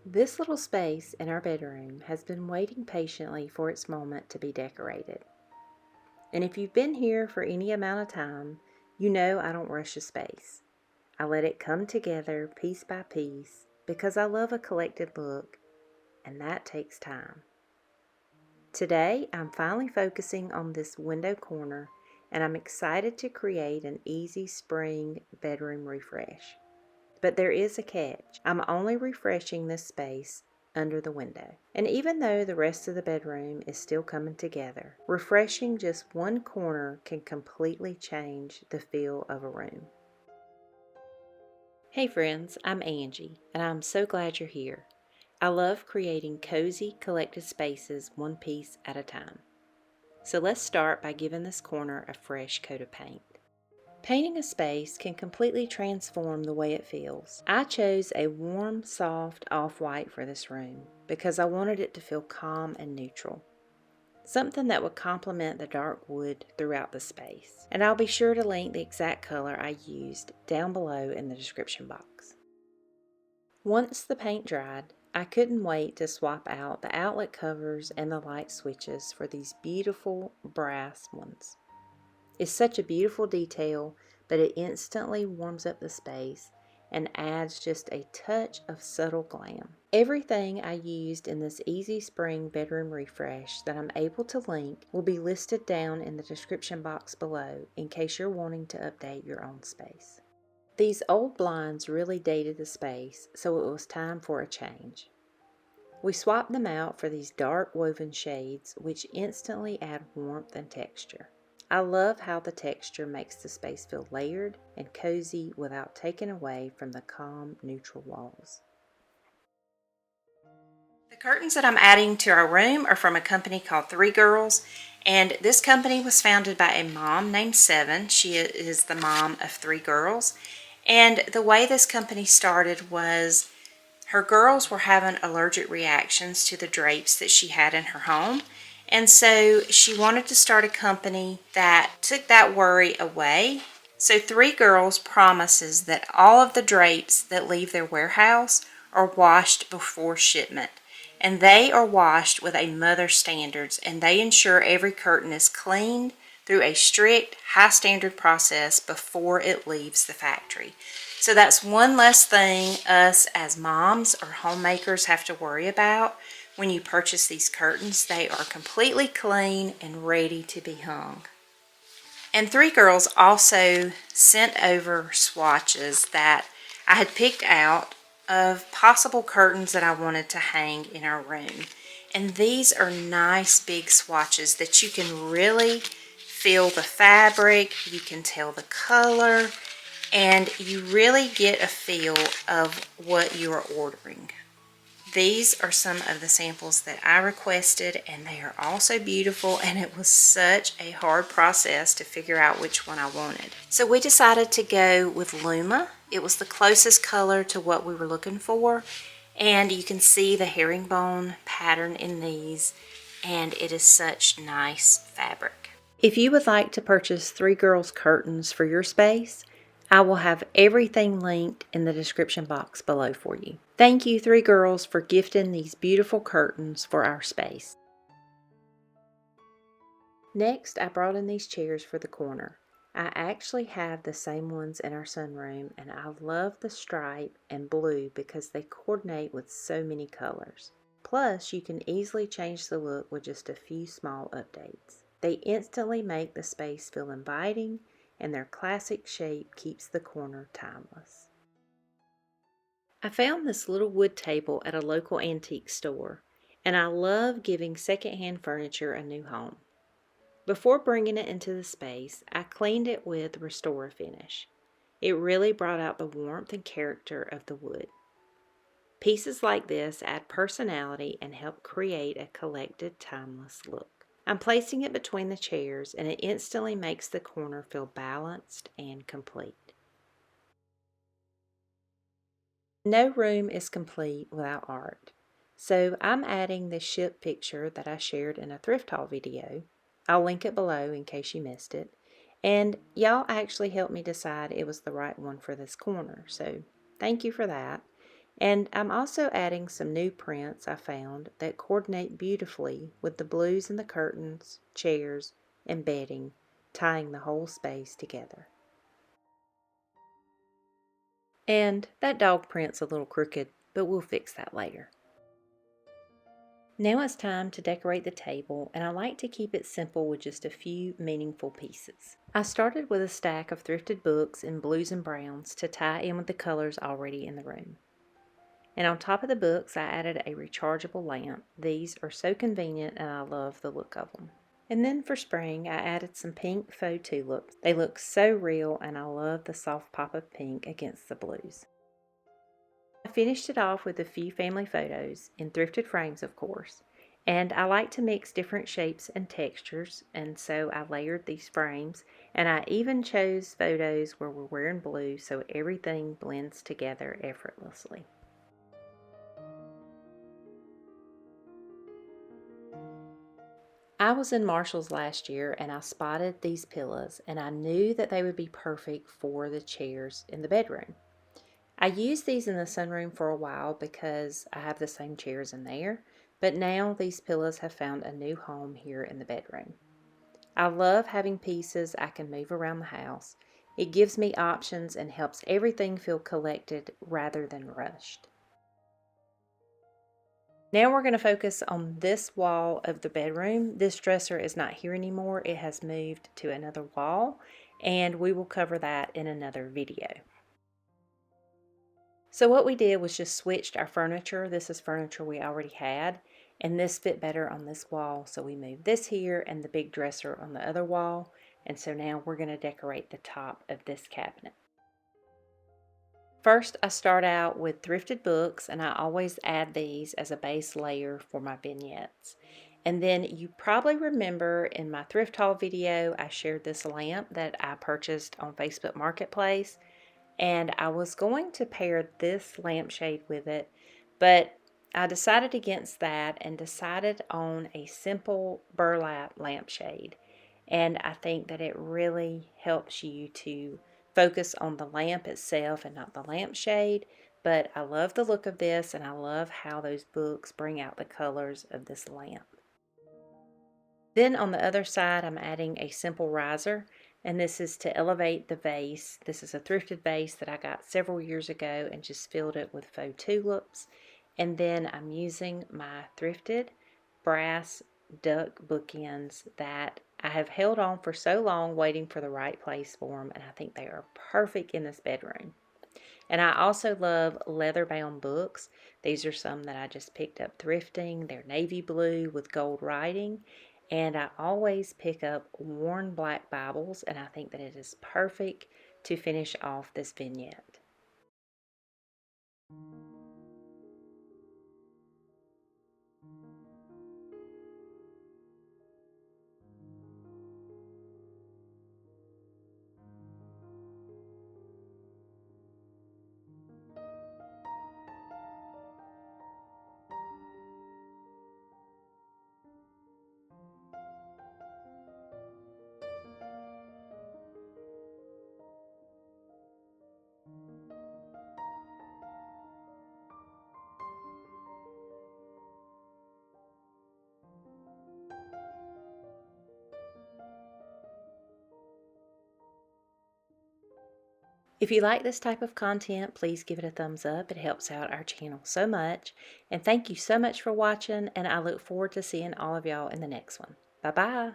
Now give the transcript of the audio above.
This little space in our bedroom has been waiting patiently for its moment to be decorated. And if you've been here for any amount of time, you know I don't rush a space. I let it come together piece by piece because I love a collected look, and that takes time. Today, I'm finally focusing on this window corner, and I'm excited to create an easy spring bedroom refresh. But there is a catch. I'm only refreshing this space under the window. And even though the rest of the bedroom is still coming together, refreshing just one corner can completely change the feel of a room. Hey friends, I'm Angie, and I'm so glad you're here. I love creating cozy, collected spaces one piece at a time. So let's start by giving this corner a fresh coat of paint. Painting a space can completely transform the way it feels. I chose a warm, soft off-white for this room because I wanted it to feel calm and neutral. Something that would complement the dark wood throughout the space. And I'll be sure to link the exact color I used down below in the description box. Once the paint dried, I couldn't wait to swap out the outlet covers and the light switches for these beautiful brass ones. It's such a beautiful detail, but it instantly warms up the space and adds just a touch of subtle glam. Everything I used in this easy spring bedroom refresh that I'm able to link will be listed down in the description box below in case you're wanting to update your own space. These old blinds really dated the space, so it was time for a change. We swapped them out for these dark woven shades which instantly add warmth and texture. I love how the texture makes the space feel layered and cozy without taking away from the calm, neutral walls. The curtains that I'm adding to our room are from a company called Three Girls, and this company was founded by a mom named Seven. She is the mom of three girls, and the way this company started was her girls were having allergic reactions to the drapes that she had in her home. And so she wanted to start a company that took that worry away. So Three Girls promises that all of the drapes that leave their warehouse are washed before shipment. And they are washed with a mother standards, and they ensure every curtain is cleaned through a strict, high standard process before it leaves the factory. So that's one less thing us as moms or homemakers have to worry about. When you purchase these curtains, they are completely clean and ready to be hung. And Three Girls also sent over swatches that I had picked out of possible curtains that I wanted to hang in our room. And these are nice big swatches that you can really feel the fabric, you can tell the color, and you really get a feel of what you are ordering. These are some of the samples that I requested, and they are also beautiful, and it was such a hard process to figure out which one I wanted. So we decided to go with Luma. It was the closest color to what we were looking for, and you can see the herringbone pattern in these, and it is such nice fabric. If you would like to purchase Three Girls curtains for your space, I will have everything linked in the description box below for you. Thank you, Three Girls, for gifting these beautiful curtains for our space. Next, I brought in these chairs for the corner. I actually have the same ones in our sunroom, and I love the stripe and blue because they coordinate with so many colors. Plus, you can easily change the look with just a few small updates. They instantly make the space feel inviting, and their classic shape keeps the corner timeless. I found this little wood table at a local antique store, and I love giving secondhand furniture a new home. Before bringing it into the space, I cleaned it with Restore Finish. It really brought out the warmth and character of the wood. Pieces like this add personality and help create a collected, timeless look. I'm placing it between the chairs, and it instantly makes the corner feel balanced and complete. No room is complete without art, so I'm adding the ship picture that I shared in a thrift haul video. I'll link it below in case you missed it, and y'all actually helped me decide it was the right one for this corner, so thank you for that. And I'm also adding some new prints I found that coordinate beautifully with the blues in the curtains, chairs, and bedding, tying the whole space together. And that dog print's a little crooked, but we'll fix that later. Now it's time to decorate the table, and I like to keep it simple with just a few meaningful pieces. I started with a stack of thrifted books in blues and browns to tie in with the colors already in the room. And on top of the books, I added a rechargeable lamp. These are so convenient and I love the look of them. And then for spring, I added some pink faux tulips. They look so real and I love the soft pop of pink against the blues. I finished it off with a few family photos, in thrifted frames of course, and I like to mix different shapes and textures, and so I layered these frames, and I even chose photos where we're wearing blue so everything blends together effortlessly. I was in Marshall's last year and I spotted these pillows and I knew that they would be perfect for the chairs in the bedroom. I used these in the sunroom for a while because I have the same chairs in there, but now these pillows have found a new home here in the bedroom. I love having pieces I can move around the house. It gives me options and helps everything feel collected rather than rushed. Now we're going to focus on this wall of the bedroom. This dresser is not here anymore. It has moved to another wall, and we will cover that in another video. So what we did was just switched our furniture. This is furniture we already had, and this fit better on this wall. So we moved this here and the big dresser on the other wall. And so now we're going to decorate the top of this cabinet. First, I start out with thrifted books, and I always add these as a base layer for my vignettes. And then you probably remember in my thrift haul video, I shared this lamp that I purchased on Facebook Marketplace. And I was going to pair this lampshade with it, but I decided against that and decided on a simple burlap lampshade. And I think that it really helps you to focus on the lamp itself and not the lampshade. But I love the look of this and I love how those books bring out the colors of this lamp. Then on the other side, I'm adding a simple riser, and this is to elevate the vase. This is a thrifted vase that I got several years ago and just filled it with faux tulips. And then I'm using my thrifted brass duck bookends that I have held on for so long waiting for the right place for them, and I think they are perfect in this bedroom. And I also love leather bound books. These are some that I just picked up thrifting. They're navy blue with gold writing. And I always pick up worn black Bibles, and I think that it is perfect to finish off this vignette. If you like this type of content, please give it a thumbs up. It helps out our channel so much. And thank you so much for watching, and I look forward to seeing all of y'all in the next one. Bye-bye.